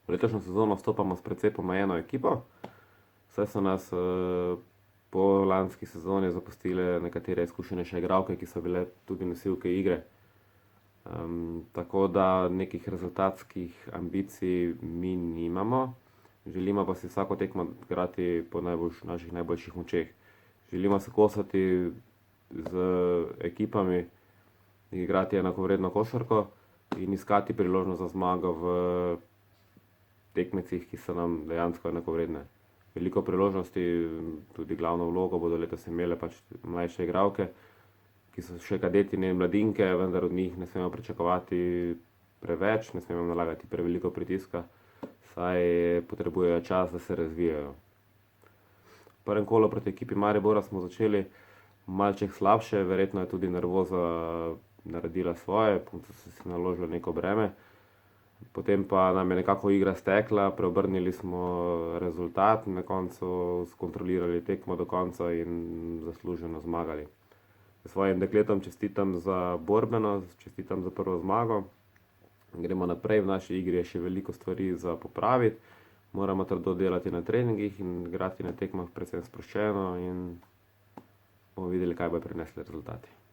V letošnjo sezono vstopamo s precej pomajeno ekipo, saj so nas po lanski sezoni zapustile nekatere izkušenejše igralke, ki so bile tudi nosilke igre. Tako da nekih rezultatskih ambicij mi nimamo, želimo pa si vsako tekmo igrati po naših najboljših močeh. Želimo se kosati z ekipami, igrati enakovredno košarko in iskati priložnost za zmago v tekmecih, ki so nam dejansko enakovredne. Veliko priložnosti, tudi glavno vlogo bodo letos imele pač mlajše igralke, ki so še kadeti in mladinke, vendar od njih ne smemo pričakovati preveč, ne smemo nalagati preveliko pritiska, saj potrebujejo čas, da se razvijajo. V prvem kolu proti ekipi Maribora smo začeli malček slabše, verjetno je tudi nervoza naredila svoje, punce so si naložile neko breme. Potem pa nam je nekako igra stekla, preobrnili smo rezultat, na koncu skontrolirali tekmo do konca in zasluženo zmagali. Svojim dekletom čestitam za borbenost, čestitam za prvo zmago. Gremo naprej, v naši igri je še veliko stvari za popraviti. Moramo trdo delati na treningih in igrati na tekmah predvsem sproščeno in bomo videli, kaj bo prinesli rezultati.